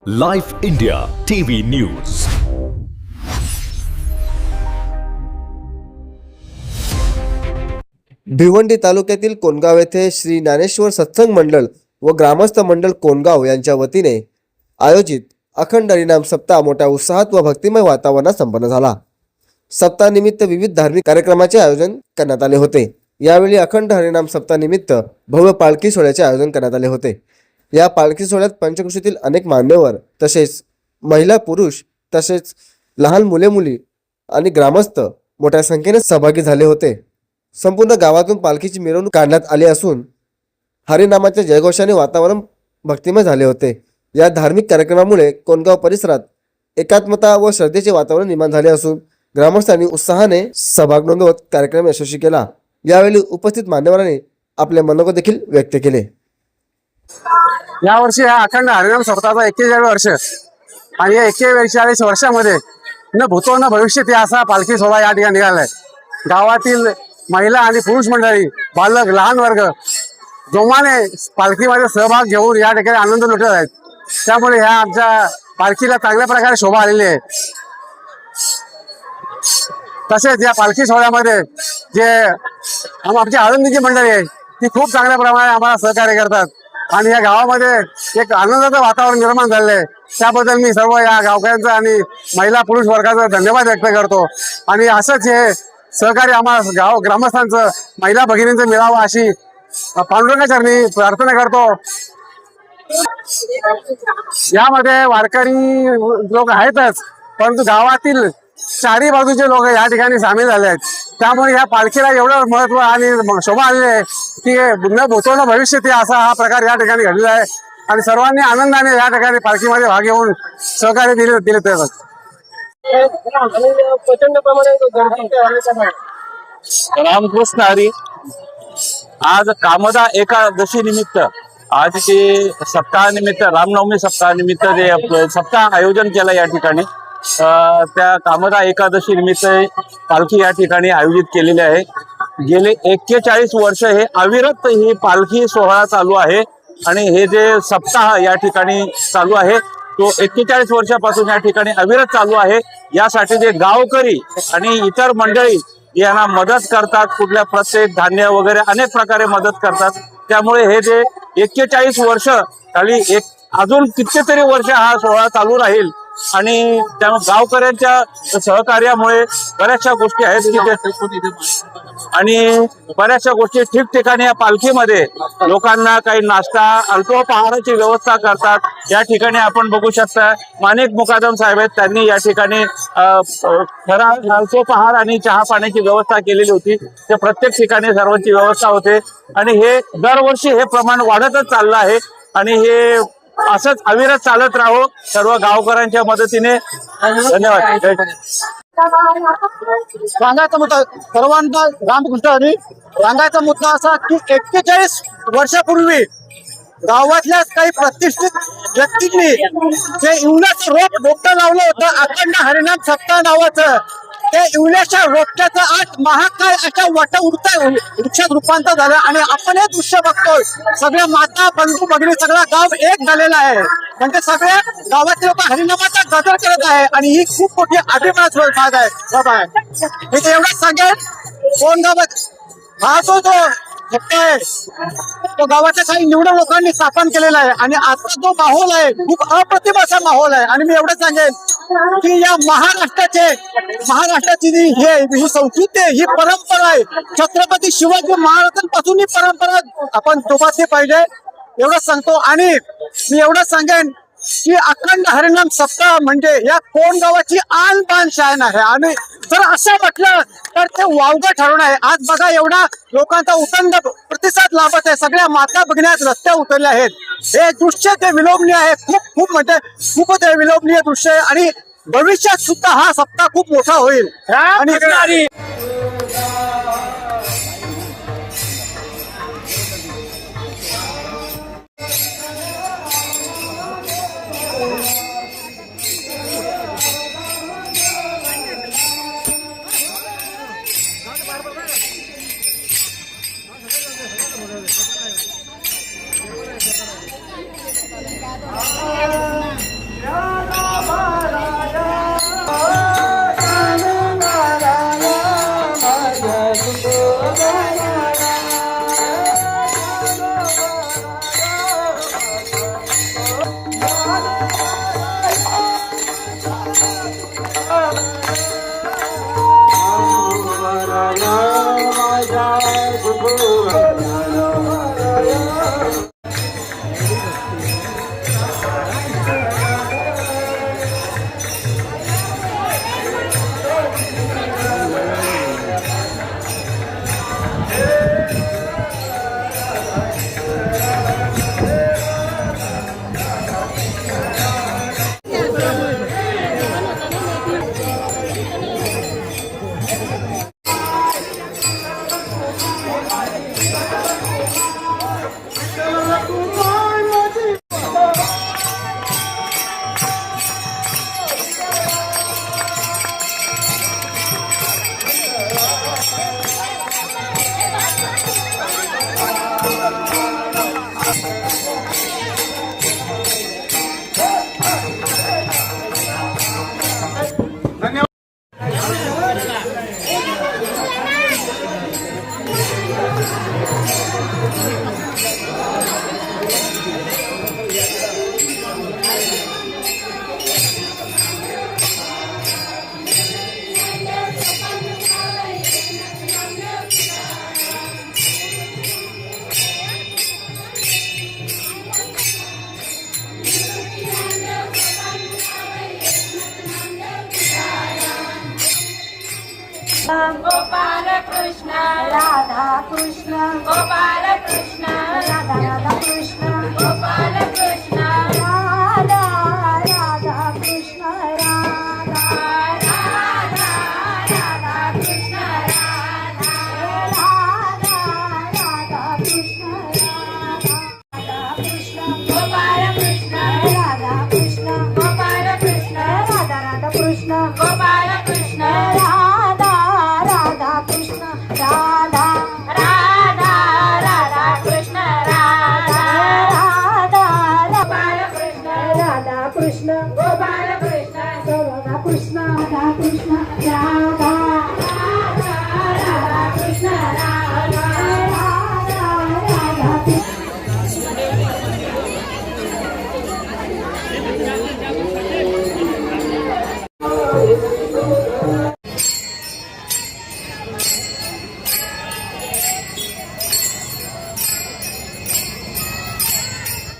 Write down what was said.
Life India TV news. Bhiwandi तालुक्यातील कोणगाव येथे श्री ज्ञानेश्वर सत्संग मंडळ व ग्रामस्थ मंडळ कोणगाव यांच्या वतीने आयोजित अखंड हरिनाम सप्ताह मोठ्या उत्साहात व भक्तिमय वातावरणात संपन्न झाला. सप्ताहानिमित्त विविध धार्मिक कार्यक्रमाचे आयोजन करण्यात आले होते. यावेळी अखंड हरिनाम सप्ताहानिमित्त भव्य पालखी सोहळ्याचे आयोजन करण्यात आले होते. या पालखी सोहळ्यात पंचक्रोशीतील अनेक मान्यवर तसेच महिला पुरुष तसेच लहान मुले मुली आणि ग्रामस्थ मोठ्या संख्येने सहभागी झाले होते. संपूर्ण गावातून पालखीची मिरवणूक काढण्यात आली असून हरिनामाच्या जयघोषाने वातावरण भक्तिमय झाले होते. या धार्मिक कार्यक्रमामुळे कोणगाव परिसरात एकात्मता व श्रद्धेचे वातावरण निर्माण झाले असून ग्रामस्थांनी उत्साहाने सहभाग नोंदवत कार्यक्रम यशस्वी केला. यावेळी उपस्थित मान्यवरांनी आपले मनोगत देखील व्यक्त केले. यावर्षी हा अखंड हरिनाम सप्ताहाचा 41 वर्ष आणि या 41 वर्षामध्ये न भूतो न भविष्य ते असा पालखी सोहळा या ठिकाणी निघालाय. गावातील महिला आणि पुरुष मंडळी, बालक, लहान वर्ग जोमाने पालखीमध्ये सहभाग घेऊन या ठिकाणी आनंद लुटत आहेत. त्यामुळे ह्या आमच्या पालखीला चांगल्या प्रकारे शोभा आलेली आहे. तसेच या पालखी सोहळ्यामध्ये जे आमची आळंदीची मंडळी आहे ती खूप चांगल्या प्रमाणे आम्हाला सहकार्य करतात आणि या गावामध्ये एक आनंदाचं वातावरण निर्माण झालेलं आहे. त्याबद्दल मी सर्व या गावकऱ्यांचा आणि महिला पुरुष वर्गाचा धन्यवाद व्यक्त करतो आणि असंच हे सहकार्य आम्हाला ग्रामस्थांचं, महिला भगिनींचं मिळावं अशी पांडुरंगाचरणी प्रार्थना करतो. यामध्ये वारकरी लोक आहेतच, परंतु गावातील चारी बाजूचे लोक या ठिकाणी सामील झाले आहेत. त्यामुळे या पालखीला एवढं महत्व आणि शोभा आलेली आहे की न भूतो न भविष्य ते असा हा प्रकार या ठिकाणी घडलेला आहे आणि सर्वांनी आनंदाने या ठिकाणी पालखीमध्ये भाग घेऊन सहकार्य दिले रामकृष्ण हरी. आज कामदा एकादशी निमित्त आज जे सप्ताहानिमित्त रामनवमी सप्ताहानिमित्त जे सप्ताह आयोजन केलं या ठिकाणी त्या कामदा एकादशी निमित्त पालखी या ठिकाणी आयोजित केलेली आहे. गेले 41 वर्ष हे अविरत ही पालखी सोहळा चालू आहे आणि हे जे सप्ताह या ठिकाणी चालू आहे तो 41 वर्षापासून या ठिकाणी अविरत चालू आहे. यासाठी जे गावकरी आणि इतर मंडळी यांना मदत करतात, कुठल्या प्रत्येक धान्य वगैरे अनेक प्रकारे मदत करतात. त्यामुळे हे जे 41 वर्ष खाली अजून कितीतरी वर्ष हा सोहळा चालू राहील आणि त्यामुळे गावकऱ्यांच्या सहकार्यामुळे बऱ्याचशा गोष्टी आहेत आणि बऱ्याचशा गोष्टी ठिकठिकाणी या पालखीमध्ये लोकांना काही नाश्ता, अल्पोपहाराची व्यवस्था करतात. या ठिकाणी आपण बघू शकता माणिक मुकादम साहेब आहेत, त्यांनी या ठिकाणी अल्पोपहार आणि चहा पाण्याची व्यवस्था केलेली होती. ते प्रत्येक ठिकाणी सर्वांची व्यवस्था होते आणि हे दरवर्षी हे प्रमाण वाढतच चाललं आहे आणि हे असंच अविरत चालत राहो सर्व गावकऱ्यांच्या मदतीने. धन्यवाद. सांगायचा मुद्दा सर्वांना रामकृष्ण हरी. सांगायचा मुद्दा असा की 41 वर्षापूर्वी गावातल्या काही प्रतिष्ठित व्यक्तींनी जे इवल्याचं रोपटं लावलं होतं अखंड हरिनाम सप्ताह नावाचं, ते इवल्याच्या रोपट्याचं आज महाकाय अशा वृक्षात रूपांतर झालं आणि आपण हे दृश्य बघतोय. सगळ्या माता, बंधू, भगिनी सगळा गाव एक झालेला आहे. म्हणजे सगळ्या गावातील लोक हरिनामाचा गजर करत आहे आणि ही खूप मोठी अभिमानास्पद बाब आहे. मी एवढंच सांगेन, कोण गावात हा जो आहे तो गावाच्या काही निवडक लोकांनी स्थापन केलेला आहे आणि आजचा जो माहोल आहे खूप अप्रतिम असा माहोल आहे. आणि मी एवढं सांगेन की या महाराष्ट्राची ही संस्कृती आहे, ही परंपरा आहे, छत्रपती शिवाजी महाराजांपासून ही परंपरा आपण जोपासली पाहिजे एवढंच सांगतो. आणि मी एवढंच सांगेन की अखंड हरिनाम सप्ताह म्हणजे या कोण गावाची आन बान शान आहे आणि जर असं म्हटलं तर ते वावगं ठरवणं आहे. आज बघा एवढा लोकांचा उतंड प्रतिसाद लाभत आहे, सगळ्या माता बघण्यात रस्त्या उतरल्या आहेत. हे दृश्य ते विलोभनीय आहे, खूप म्हणजे खूपच विलोभनीय दृश्य आहे आणि भविष्यात सुद्धा हा सप्ताह खूप मोठा होईल. आणि गोपाल कृष्ण राधा कृष्ण गोपाल कृष्ण राधा राधा कृष्ण गोपाल कृष्ण राधा राधा कृष्ण राधा राधा राधा कृष्ण राधा राधा राधा कृष्ण राधा कृष्ण गोपाल कृष्ण राधा कृष्ण गोपाल कृष्ण राधा राधा कृष्ण गोपाल कृष्ण राधा राधा कृष्ण राधा राधा राधा कृष्ण राधा राधा गोपाल कृष्ण राधा कृष्ण